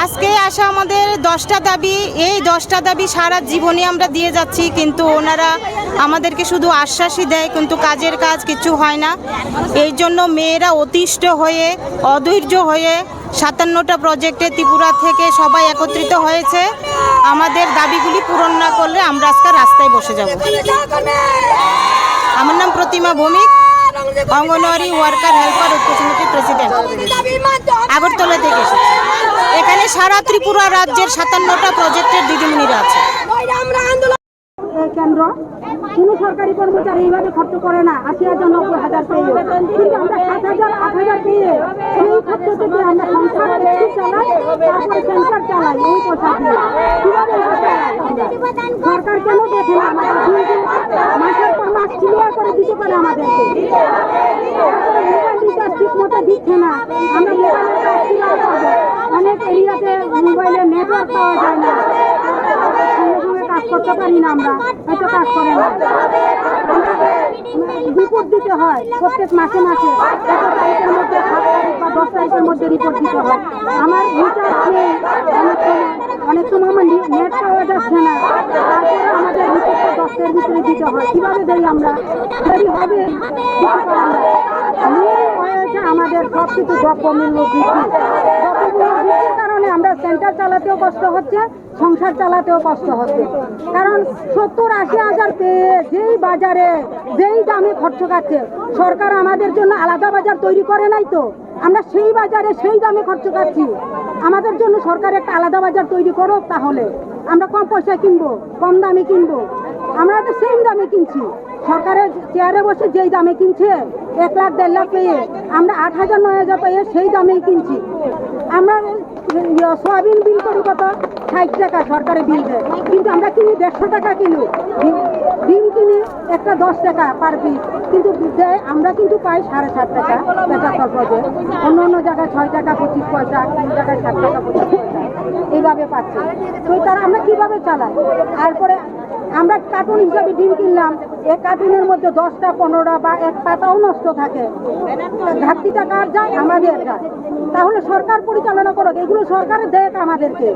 আজকে আসা আমাদের 10টা দাবি। এই 10টা দাবি সারা জীবনে আমরা দিয়ে যাচ্ছি, কিন্তু ওনারা আমাদেরকে শুধু আশ্বাসই দেয়, কিন্তু কাজের কাজ কিছু হয় না। এই জন্য মেয়েরা অতিষ্ঠ হয়ে, অধৈর্য হয়ে 57টা প্রজেক্টে ত্রিপুরা থেকে সবাই একত্রিত হয়েছে। আমাদের দাবিগুলি পূরণ না করলে আমরা আজকে রাস্তায় বসে যাব। আমার নাম প্রতিমা ভৌমিক, অঙ্গনওয়াড়ি ওয়ার্কার হেল্পার ঐক্য সমিতির প্রেসিডেন্ট, আগরতলা থেকে এসেছি। এখানে সারা ত্রিপুরা রাজ্যের 57টা প্রজেক্টের দিদিমণিরা আছে। এই কেন্দ্র কোনো সরকারি কর্মচারী এইভাবে খরচ করে না, 80,000 90,000 পেয়ে, কিন্তু আমরা 7,000 8,000 পেয়ে সেই খরচ থেকে আমরা সংসার চালাই, তারপরে সেন্টার চালাই এই পয়সা দিয়ে। কিভাবে সরকার কেন দেখে না আমাদের? মাসের পর মাস ক্লিয়ার করে দিতে পারে আমাদেরকে, ঠিক মতো দিচ্ছে না। আমরা মোবাইলের কাজ ক্লিয়ার করবো, অনেক এরিয়াতে মোবাইলের নেটওয়ার্ক পাওয়া যায় না, কাজ করতে পারি না, আমরা হয়তো কাজ করে না। রিপোর্ট দিতে হয় প্রত্যেক মাসে মাসে, কত তারিখের মধ্যে 7 তারিখ বা 10 তারিখের মধ্যে রিপোর্ট দিতে হয়। আমার রিচার্জ নেই, অনেক সময় আমার নেট পাওয়া যাচ্ছে না, তারপরে আমাদের রিপোর্টটা 10 এর ভিতরে দিতে হয়। কীভাবে দেই আমরা? দেরি হবে হয়েছে আমাদের সব কিছু দ্রব্যমূল্য বৃদ্ধির কারণে আমরা সেন্টার চালাতেও কষ্ট হচ্ছে, সংসার চালাতেও কষ্ট হচ্ছে। কারণ 70-80 হাজার পেয়ে যেই বাজারে যেই দামে খরচ খাচ্ছে, সরকার আমাদের জন্য আলাদা বাজার তৈরি করে নাই তো, আমরা সেই বাজারে সেই দামে খরচ খাচ্ছি। আমাদের জন্য সরকার একটা আলাদা বাজার তৈরি করো, তাহলে আমরা কম পয়সায় কিনবো, কম দামে কিনবো। আমরা তো সেম দামে কিনছি, সরকারের চেয়ারে বসে যেই দামে কিনছে 1 লাখ 1.5 লাখ পেয়ে, আমরা 8,000 9,000 পেয়ে সেই দামেই কিনছি। আমরা সয়াবিন বিল করি কত? 60 টাকা সরকারের বিল দেয়, কিন্তু আমরা কিনি 150 টাকা কিলো। ডিম কিনি একটা 10 টাকা পার পিস, কিন্তু আমরা কিন্তু পাই 7.5 টাকা 75 প্রজেক্ট। অন্য অন্য জায়গায় 6 টাকা 25 পয়সা, কোনো জায়গায় 7 টাকা 25 পয়সা এইভাবে পাচ্ছি। তো তারা আমরা কীভাবে চালাই? তারপরে আমরা কার্টুন হিসাবে ডিম কিনলাম, এক কার্টুনের মধ্যে 10টা 15টা বা এক পাতাও নষ্ট থাকে। ঘাটতিটা কার যায়? আমাদের যায়। তাহলে সরকার পরিচালনা করুক, এগুলো সরকারের দেয় আমাদেরকে।